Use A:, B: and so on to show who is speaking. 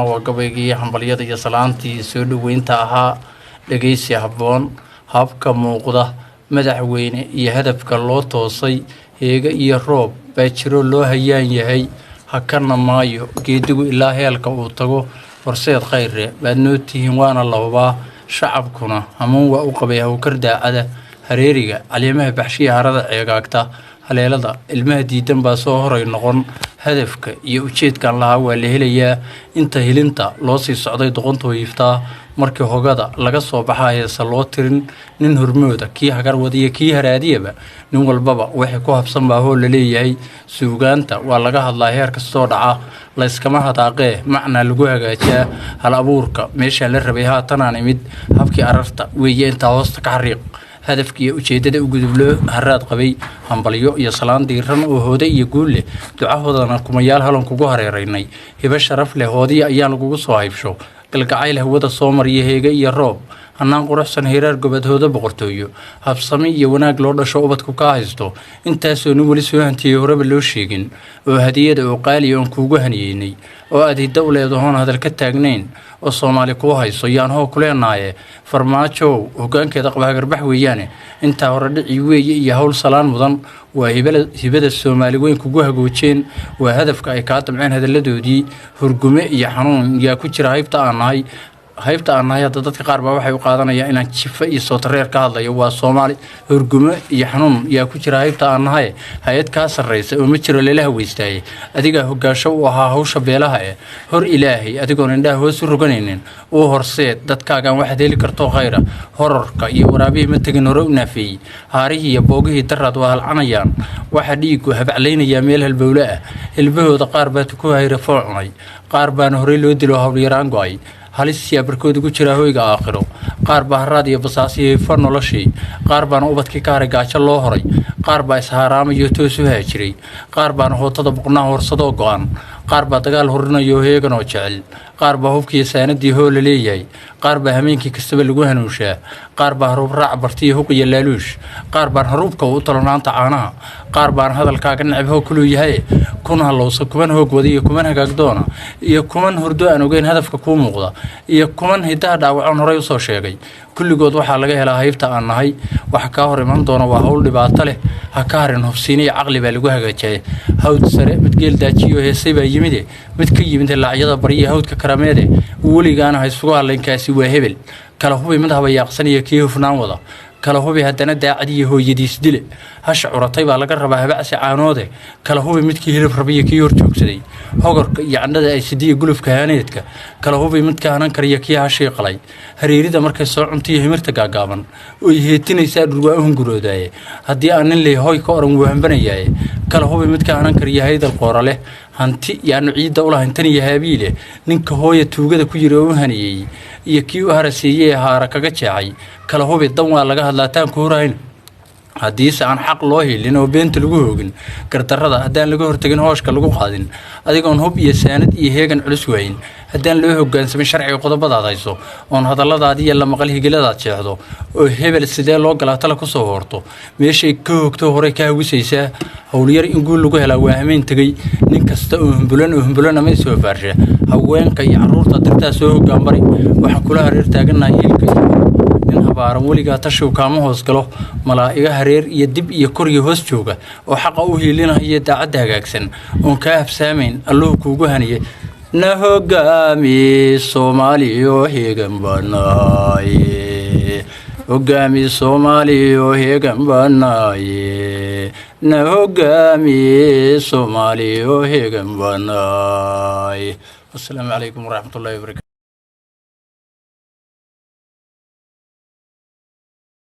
A: وقبيجي حنبلية يسلانتي سود وينتها dhegeysi habboon habka muuqda madaxweyne iyo hadafka loo toosay heega iyo roob baa jiro loo hayaan yahay hakana maayo geedigu ilaa heelka uu tago horseed khayr baad noo tihiin waana la hubaa shacabkuna hamuun waa u qabay hawkar daacada hareeriga caleemaha baxshiya harada ceegaagta haleelada ilmaha diidan baa soo horay noqon hadafka iyo ujeedkan lahaa waa la helayaa inta hilinta loo sii socday doqonta hiiftaa markii hogada laga soo baxaysa loo tirin nin hormooda kii hagar wadiya kii haraadiyaba nin walbaba wixii ku habsan baa hoo la leeyahay suugaanta waa laga hadlaa heer kastoo dhaca la iskama hadaaqee macna lagu hagaajiyaa hal abuurka meesha la rabay haatanaan imid habkii ararta weeye inta hoosta ka xariiq hadafkii ujeedada u gudublo haraad qabay hambalyo iyo salaan diiran oo hooda iyo guule ducahoodana kumayaal halan kugu hareeraynay hiba sharaf leh hoodii ayaa lagu soo haybsho galgacayl hawada soo mariya heega iyo roob hanaan quruxsan heerar gobadhooda boqortooyo habsami iyo wanaag loo dhasho ubadku ka haysto intaasoo nin wali soo hantiyay horeba loo sheegin oo hadiyada oo qaali oo kuugu haniyeynay oo aad hidda u leedahoon hadal ka taagnayn oo Soomaali ku hayso yaan hoo ku leenahay farmaajo hoggaankeeda qaba garbax weeyane inta hore dhici weeye iyo hawl salaan mudan waa hibada Soomaali weyn kugu hagoojeen waa hadafka ay ka damceen hadaladoodii hurgume iyo xanuun yaa ku jira haybta aan nahay dadka qaar baa waxay u qaadanayaan inaan jifa iyo soo tareer ka hadlayo waa Soomaali hurgume iyo xanuun yaa ku jira haybta aan nahay hay'ad ka sarreysa oo ma jiro leelaha weystay adiga hoggaasho u ahaa hawsha beelaha hor ilaahay adigoon indhaha hoos u roganaynin oo horseed dadkaagan wax heli karto khayra horarka iyo waraabihi ma tagin hore u naafiyay haarihii iyo boogihii darrad waa halcanayaan waxa dhiigu habacleynaya meel halbowle ilbahooda qaar baa ku hayra foocnay qaar baan hore loo dilo hawl yaraan go'ay halis barkood ugu jira hoyga aakhiro qaar baa haraad iyo basaasiyo far noloshii qaar baan ubadkii ka haray gaajo loo horay qaar baa ishaaraamayo toos u haajiray qaar baan hootada boqnaa horsadoo go'an qaar baa dagaal horinayo heegan oo jecel qaar baa hubkii saanadii hoo la leeyahay qaar baa hameenkii kastaba lagu hanuushaa qaar baa haruub raac bartiyo huq iyo laaluush qaar baan haruubka u talanaanta caanaha qaar baan hadalkaaga nacib hoo kuluu yahay kun halowsa kuman hoog wadiyo kuman hagaagdoona iyo kuman hurdo aan ogeyn hadafka kuu muuqda iyo kuman hidaha dhaawacan horay u soo sheegay kulligood waxaa laga helaa haybta aan nahay wax ka hor iman doona waa hawl dhibaato leh ha ka harin hubsiiniyo caqli baa lagu hagaajiyay hawd sare mid geel daajiyo heesay baa yimid mid ka yimid laacyada bariya hawdka karameede weligaana haysugu halinkaasi waa hebel kala hubi mid haba yaaqsan iyo kii hufnaan wada kala hubi haddana daacadiyo hooyadiis dile hasha curatay baa laga rabaa habacsi caanoode kala hubi midkii hilib rabiyo kii hor joogsaday hogorka iyo candhada ay sidiyo gulufka haaneedka kala hubi midka hanan kariya kii hashii qalay hareerida markay soo cuntiyo himirta gaagaaban oo heetinaysa dhulwaa u hunguroodaye haddii aan nin leeyahay ka oran wuu hambanayaye kala hubi midka hanan kariya haydal qoora leh hanti yaanu ciida u lahayn tan iyo haabiile ninka hooya tuugada ku yiri oo haniyay iyo kii u haraseeyay haara kaga jeexay kala hubi dan waa laga hadlaa taan ku horayn haddii aan xaq loo helin oo beenta lagu hoogin gardarrada haddaan laga hortagin hooshka lagu qaadin adigoon hub iyo saanad iyo heegan culus weyn haddaan loo hoggaansamin sharciga qodobadaad hayso oon hadalladaadii iyo la maqal higiladaad jeexdo oo hebel sidee loo galaa tala ku soo horto meeshay ka hogto hore ka hawisaysaa howlyar in guul lagu helaa waa hameen tagay nin kasta oo humbulan ama soo faarsha haweenka iyo carruurta dirtaa soo hoggaan bari waxa kula hareer taaganahay hilka nin habaaran weligaa tashiw kaama hoos galo malaa'iga hareer iyo dib iyo kor iyo hoos jooga oo xaqa u hiilinaya daacadda hagaagsan oon kaa habsaamayn alluhu kuugu haniye na hoggaami Soomaaliyo heegan banaaye hoggaami Soomaaliyo heegan banaaye na hoggaami Soomaaliyo heegan banaaye. Assalaamu calaykum waraxmatullaahi wabarakaatuh.